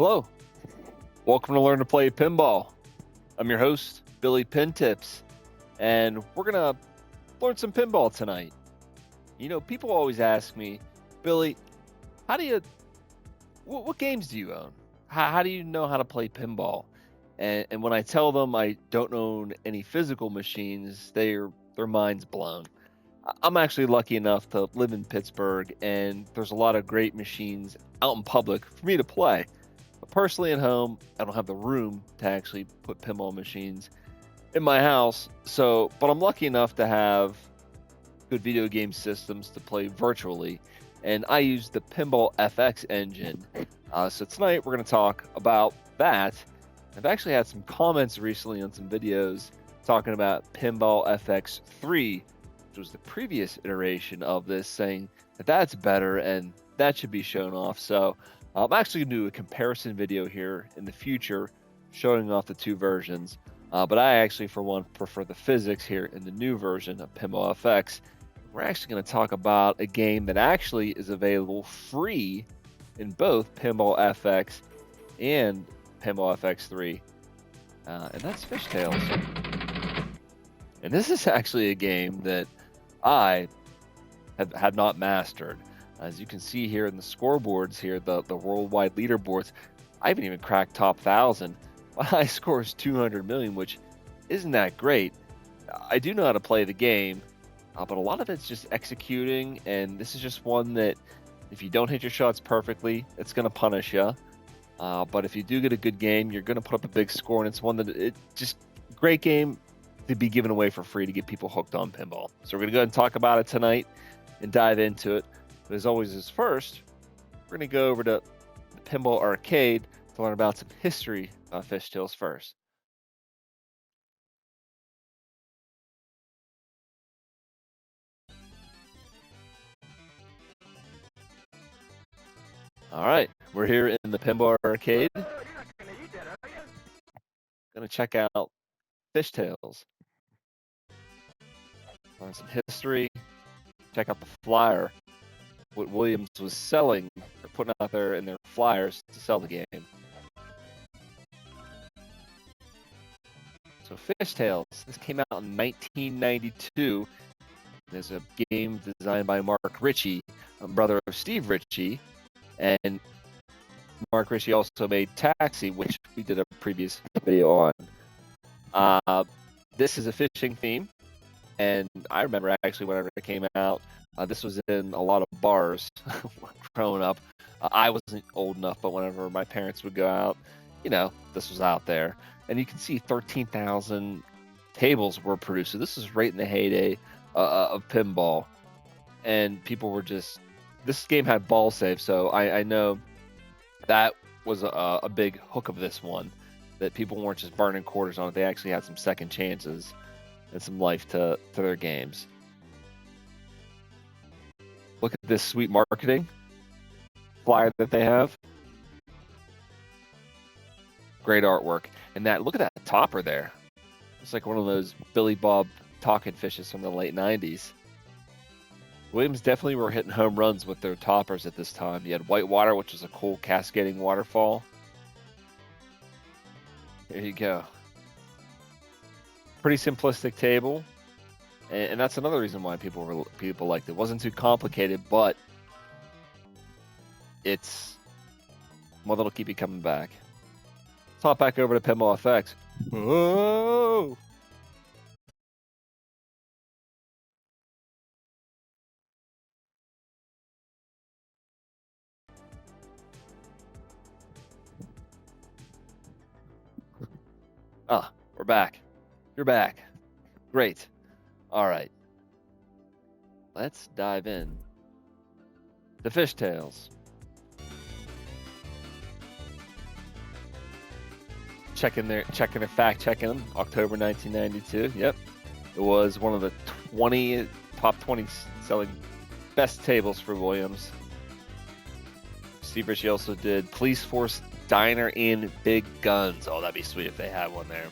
Hello, welcome to Learn to Play Pinball. I'm your host, Billy Pintips, and we're gonna learn some pinball tonight. You know, people always ask me, Billy, how do you, what games do you own? How do you know how to play pinball? And when I tell them I don't own any physical machines, their mind's blown. I'm actually lucky enough to live in Pittsburgh, and there's a lot of great machines out in public for me to play. But personally, at home, I don't have the room to actually put pinball machines in my house. But I'm lucky enough to have good video game systems to play virtually, and I use the Pinball FX engine. So tonight we're going to talk about that. I've actually had some comments recently on some videos talking about Pinball FX3, which was the previous iteration of this, saying that that's better and that should be shown off. So I'm actually going to do a comparison video here in the future showing off the two versions. But I actually, for one, prefer the physics here in the new version of Pinball FX. We're actually going to talk about a game that actually is available free in both Pinball FX and Pinball FX3, and that's Fishtails. And this is actually a game that I have not mastered. As you can see here in the scoreboards here, the worldwide leaderboards, I haven't even cracked top 1,000. My high score is 200 million, which isn't that great. I do know how to play the game, but a lot of it's just executing, and this is just one that if you don't hit your shots perfectly, it's going to punish you. But if you do get a good game, you're going to put up a big score, and it's one that it just great game to be given away for free to get people hooked on pinball. So we're going to go ahead and talk about it tonight and dive into it. But as always, as first, we're going to go over to the Pinball Arcade to learn about some history of Fishtails first. All right, we're here in the Pinball Arcade. Going to check out Fishtails. Learn some history. Check out the flyer. What Williams was selling or putting out there in their flyers to sell the game. So Fishtails, this came out in 1992. There's a game designed by Mark Ritchie, brother of Steve Ritchie, and Mark Ritchie also made Taxi, which we did a previous video on. This is a fishing theme, and I remember actually whenever it came out, this was in a lot of bars growing up. I wasn't old enough, but whenever my parents would go out, you know, this was out there. And you can see 13,000 tables were produced. So this is right in the heyday of pinball. And people were just, this game had ball save, so I know that was a big hook of this one, that people weren't just burning quarters on it. They actually had some second chances and some life to their games. Look at this sweet marketing flyer that they have. Great artwork. And that, look at that topper there. It's like one of those Billy Bob talking fishes from the late 90s. Williams definitely were hitting home runs with their toppers at this time. You had Whitewater, which is a cool cascading waterfall. There you go. Pretty simplistic table. And that's another reason why people liked it. It wasn't too complicated, but it's one that'll keep you coming back. Let's hop back over to Pinball FX. Whoa! Ah, we're back. You're back. Great. All right. Let's dive in. The Fishtails. Checking their fact checking them. October 1992. Yep. It was one of the top 20 selling best tables for Williams. Steve Ritchie also did Police Force Diner and Big Guns. Oh, that'd be sweet if they had one there.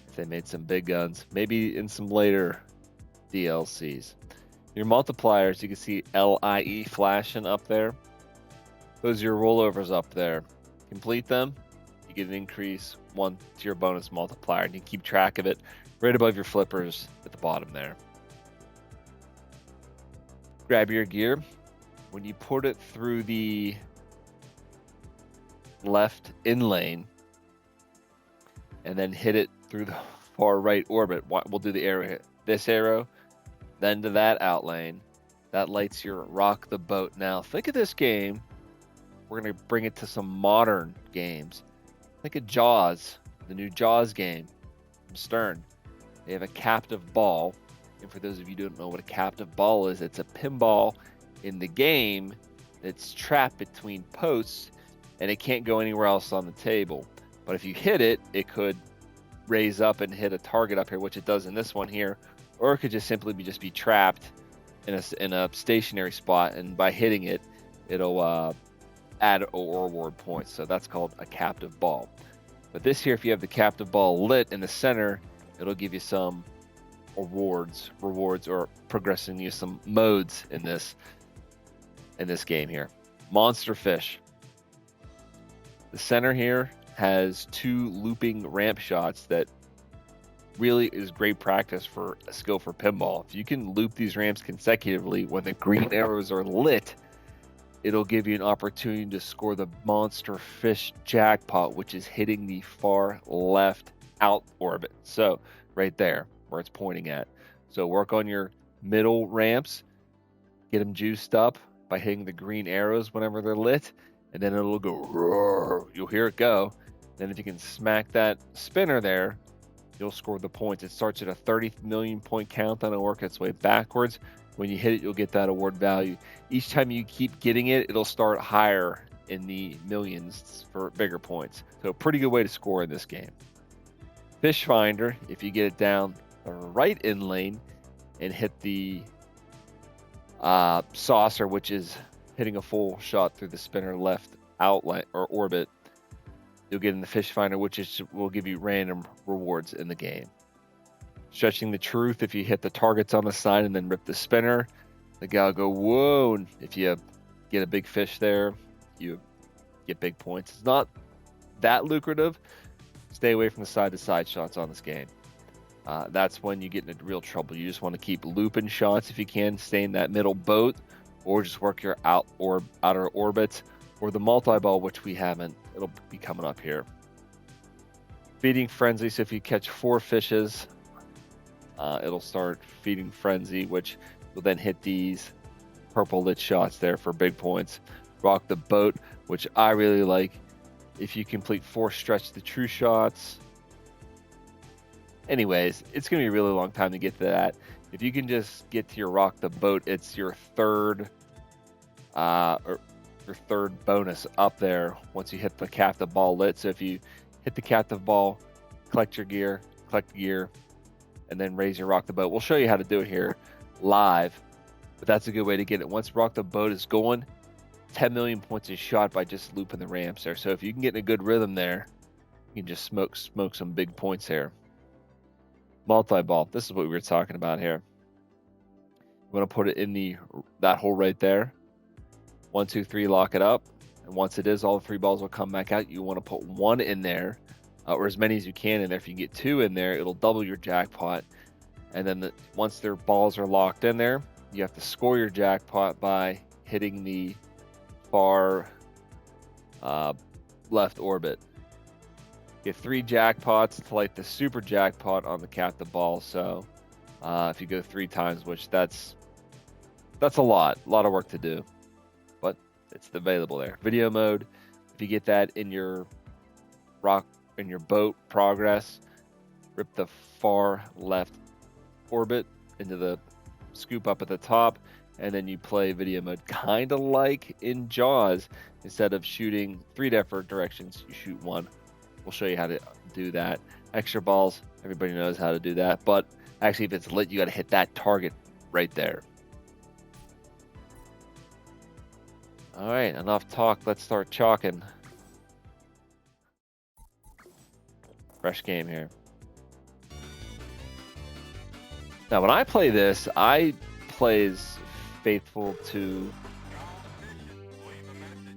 If they made some big guns, maybe in some later DLCs. Your multipliers, you can see LIE flashing up there. Those are your rollovers up there. Complete them, you get an increase 1 to your bonus multiplier, and you keep track of it right above your flippers at the bottom there. Grab your gear. When you put it through the left in lane and then hit it through the far right orbit, we'll do the arrow hit. This arrow, then to that out lane. That lights your rock the boat. Now, think of this game. We're going to bring it to some modern games. Think of Jaws, the new Jaws game from Stern. They have a captive ball. And for those of you who don't know what a captive ball is, it's a pinball in the game that's trapped between posts, and it can't go anywhere else on the table. But if you hit it, it could raise up and hit a target up here, which it does in this one here, or it could just simply be trapped in a stationary spot, and by hitting it, it'll add or award points. So that's called a captive ball. But this here, if you have the captive ball lit in the center, it'll give you some rewards, or progressing you some modes in this game here. Monster fish. The center here has 2 looping ramp shots that really is great practice for a skill for pinball. If you can loop these ramps consecutively when the green arrows are lit, it'll give you an opportunity to score the monster fish jackpot, which is hitting the far left out orbit. So right there where it's pointing at. So work on your middle ramps, get them juiced up by hitting the green arrows whenever they're lit, and then it'll go roar. You'll hear it go. Then if you can smack that spinner there, you'll score the points. It starts at a 30 million point count, then it'll work its way backwards. When you hit it, you'll get that award value. Each time you keep getting it, it'll start higher in the millions for bigger points. So pretty good way to score in this game. Fish Finder, if you get it down the right in lane and hit the saucer, which is hitting a full shot through the spinner left outlet or orbit, you'll get in the Fish Finder, which will give you random rewards in the game. Stretching the Truth, if you hit the targets on the side and then rip the spinner, the guy will go, whoa. And if you get a big fish there, you get big points. It's not that lucrative. Stay away from the side-to-side shots on this game. That's when you get into real trouble. You just want to keep looping shots if you can. Stay in that middle boat, or just work your outer orbits, or the multi-ball, which we haven't. It'll be coming up here. Feeding Frenzy, so if you catch 4 fishes, it'll start Feeding Frenzy, which will then hit these purple lit shots there for big points. Rock the Boat, which I really like. If you complete 4 Stretch the True shots. Anyways, it's going to be a really long time to get to that. If you can just get to your Rock the Boat, it's your third bonus up there once you hit the captive ball lit. So if you hit the captive ball, collect the gear, and then raise your Rock the Boat. We'll show you how to do it here live, but that's a good way to get it. Once Rock the Boat is going, 10 million points is shot by just looping the ramps there. So if you can get in a good rhythm there, you can just smoke some big points here. Multi-ball, this is what we were talking about here. You want to put it in that hole right there. 1, 2, 3, lock it up. And once it is, all the 3 balls will come back out. You want to put 1 in there, or as many as you can in there. If you get 2 in there, it'll double your jackpot. And then once their balls are locked in there, you have to score your jackpot by hitting the far left orbit. Get 3 jackpots to light the super jackpot on the captive ball. So if you go 3 times, which that's a lot of work to do, but it's available there. Video mode, if you get that in your boat progress, rip the far left orbit into the scoop up at the top, and then you play video mode, kind of like in Jaws. Instead of shooting 3 different directions, you shoot 1. We'll show you how to do that. Extra balls, everybody knows how to do that, but actually if it's lit, you got to hit that target right there. All right, enough talk. Let's start chalking. Fresh game here. Now, when I play this, I play as faithful to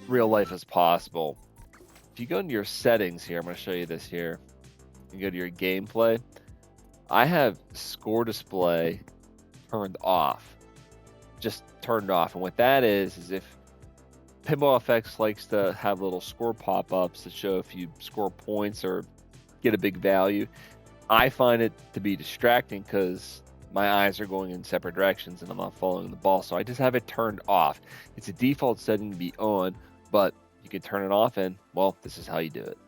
real life as possible. If you go into your settings here, I'm going to show you this here. You go to your gameplay. I have score display turned off. Just turned off. And what that is if Pinball FX likes to have little score pop-ups that show if you score points or get a big value, I find it to be distracting because my eyes are going in separate directions and I'm not following the ball. So I just have it turned off. It's a default setting to be on, but you can turn it off and, well, this is how you do it.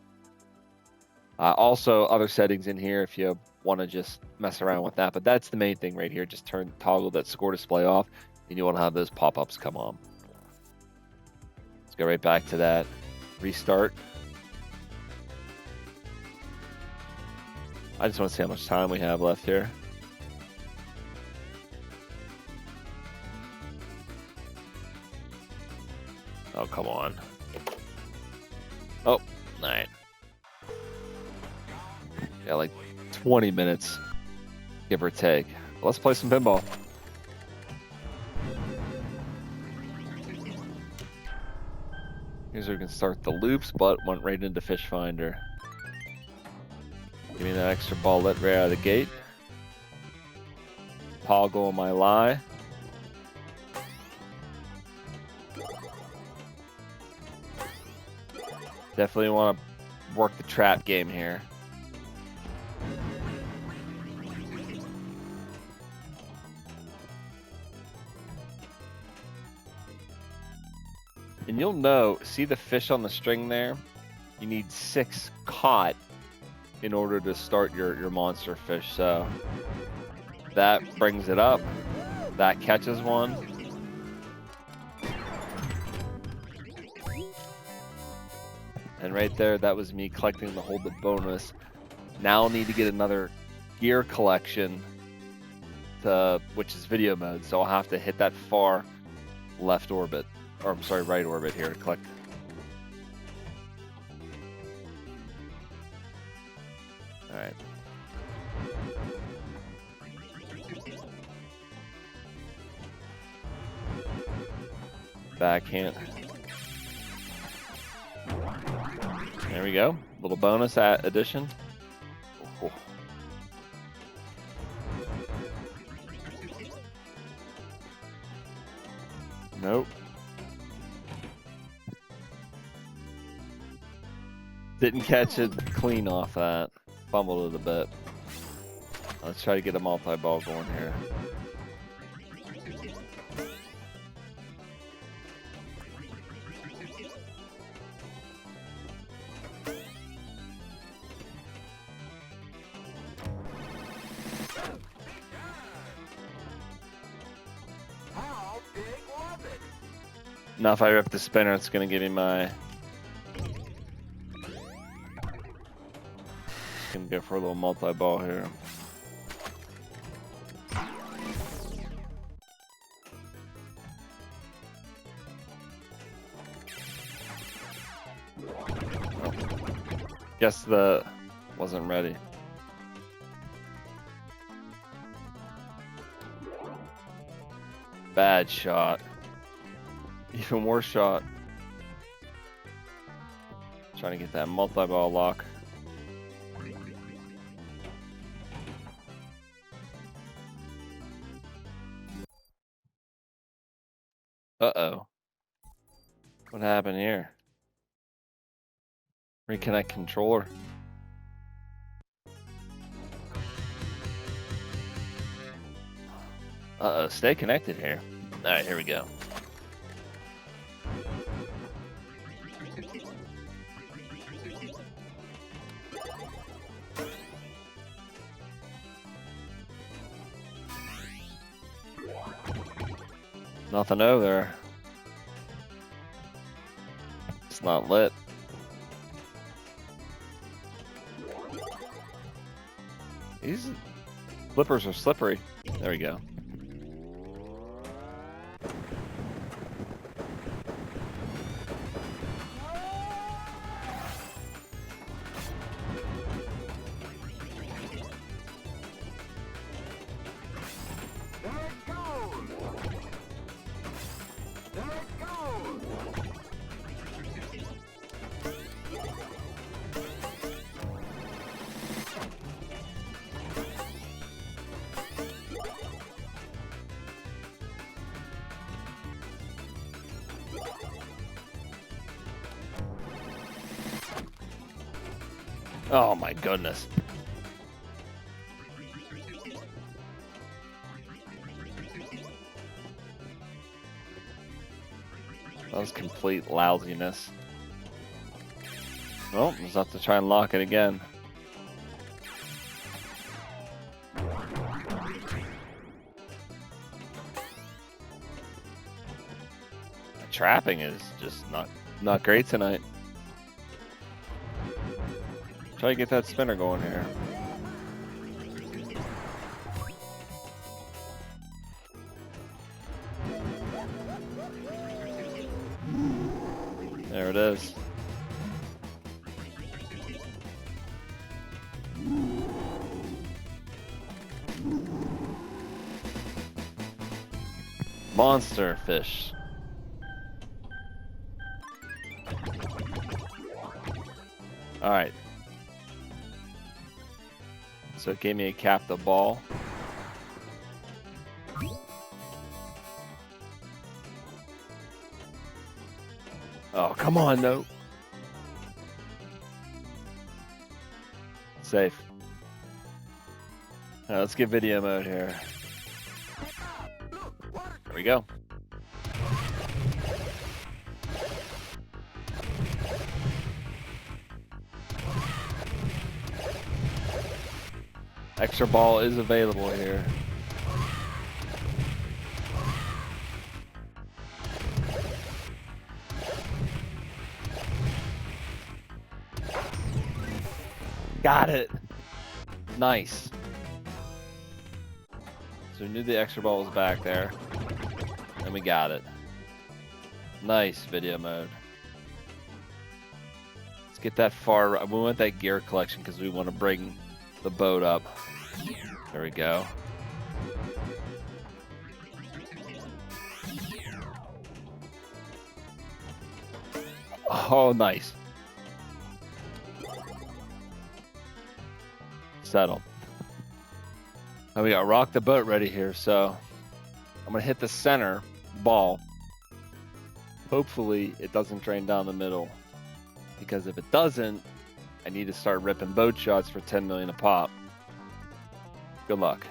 Also, other settings in here if you want to just mess around with that. But that's the main thing right here. Just toggle that score display off and you want to have those pop-ups come on. Let's go right back to that. Restart. I just want to see how much time we have left here. Oh, come on. Oh, 9. Yeah, like 20 minutes, give or take. Let's play some pinball. Here's where we can start the loops, but went right into Fish Finder. Give me that extra ball lit right out of the gate. Toggle my lie. Definitely want to work the trap game here. And you'll know, see the fish on the string there? You need 6 caught in order to start your monster fish. So that brings it up. That catches one. And right there, that was me collecting the hold it bonus. Now I'll need to get another gear collection, which is video mode. So I'll have to hit that far left orbit. Or I'm sorry, right orbit here to collect. All right. Backhand. There we go. Little bonus addition. Oh. Nope. Didn't catch it clean off that. Fumbled it a bit. Let's try to get a multi-ball going here. Now if I rip the spinner, it's going to give me my... Gonna go for a little multi-ball here. Oh. Guess the wasn't ready. Bad shot. Even worse shot. Trying to get that multi-ball lock. Uh-oh. What happened here? Reconnect controller. Uh-oh, stay connected here. Alright, here we go. Nothing over there. It's not lit. These flippers are slippery. There we go. Oh my goodness. That was complete lousiness. Well, we'll have to try and lock it again. The trapping is just not great tonight. Try to get that spinner going here. There it is. Monster fish. All right. So it gave me a captive ball. Oh, come on, no. Safe. All right, let's get video mode here. There we go. Extra ball is available here. Got it. Nice. So we knew the extra ball was back there. And we got it. Nice video mode. Let's get that far. We want that gear collection because we want to bring the boat up. There we go. Oh, nice. Settle. Now we got rock the boat ready here, so I'm gonna hit the center ball. Hopefully it doesn't drain down the middle, because if it doesn't, I need to start ripping boat shots for 10 million a pop. Good luck.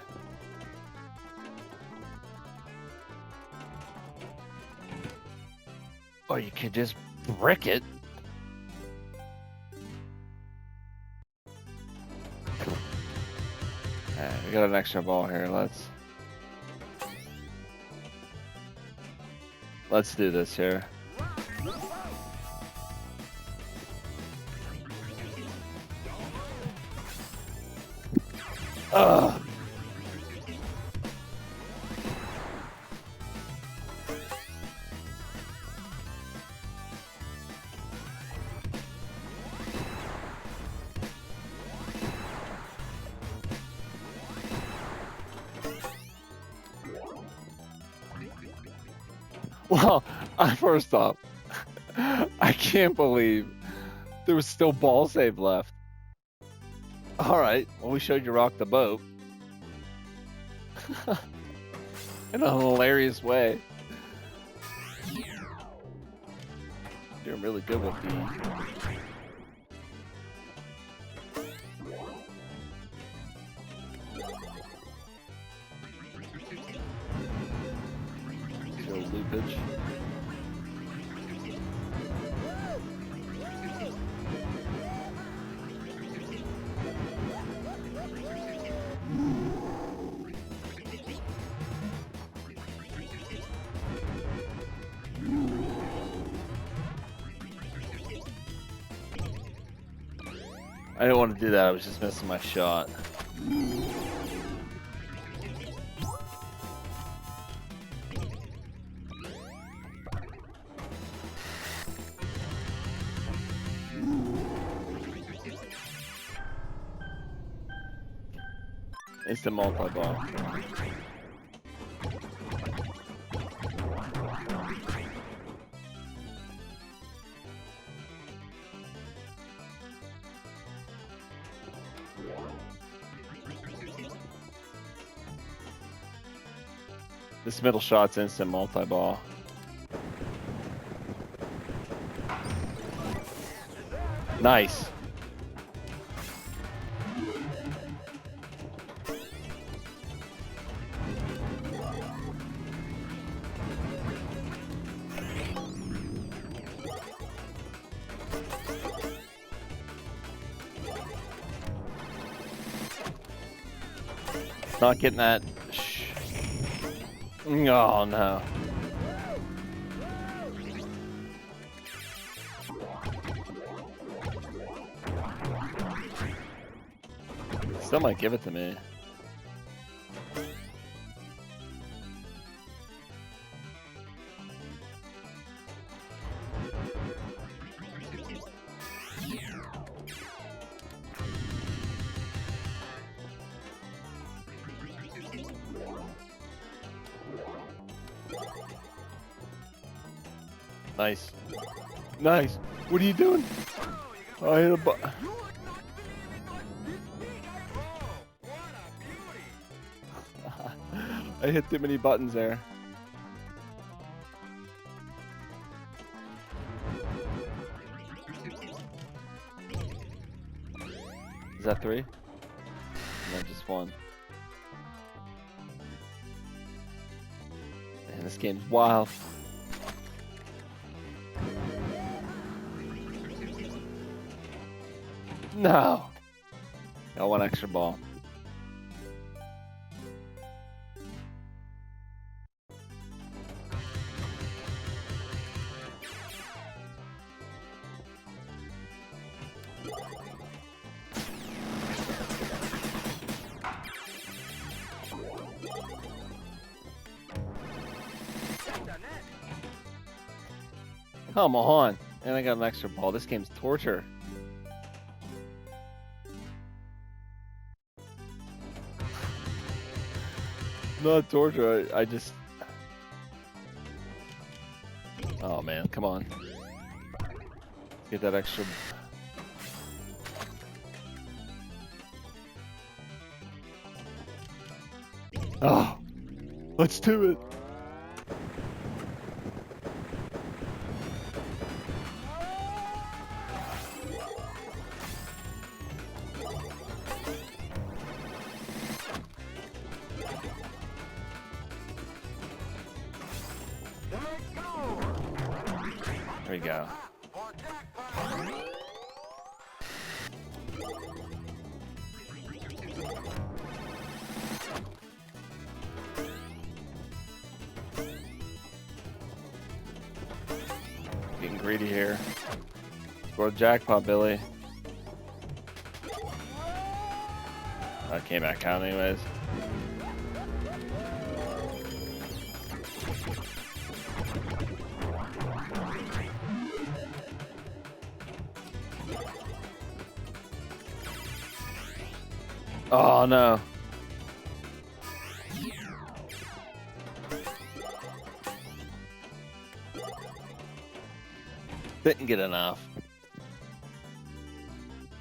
Or you could just brick it. We got an extra ball here. Let's do this here. Ugh. Well, first off, I can't believe there was still ball save left. All right, well, we showed you rock the boat in a hilarious way. Doing really good with the loopage. I didn't want to do that, I was just missing my shot. Instant multi-ball. This middle shot's instant multi-ball. Nice. Not getting that. Oh, no. Still might give it to me. Nice. Nice. What are you doing? Oh, I hit a button. I hit too many buttons there. Is that 3? No, just 1. Man, this game's wild. No. Got 1 extra ball. Come on. And I got an extra ball. This game's torture. Not torture. I just... Oh, man. Come on. Get that extra... Oh. Let's do it. There we go. Getting greedy here. Score the jackpot, Billy. That came back out anyways. Oh no. Didn't get enough.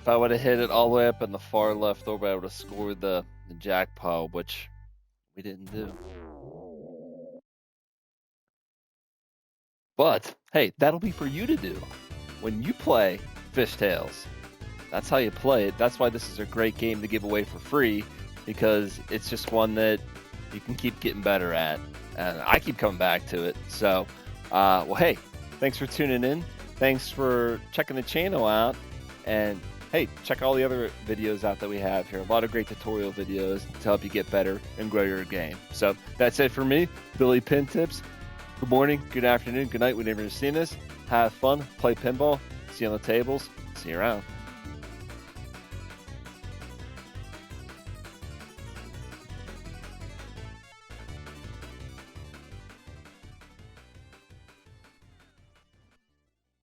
If I would have hit it all the way up in the far left over, I would have scored the jackpot, which we didn't do. But hey, that'll be for you to do when you play Fishtails. That's how you play it. That's why this is a great game to give away for free, because it's just one that you can keep getting better at. And I keep coming back to it. So, well, hey, thanks for tuning in. Thanks for checking the channel out. And hey, check all the other videos out that we have here. A lot of great tutorial videos to help you get better and grow your game. So that's it for me, Billy Pin Tips. Good morning, good afternoon, good night, whenever you're seeing this. Have fun, play pinball, see you on the tables, see you around.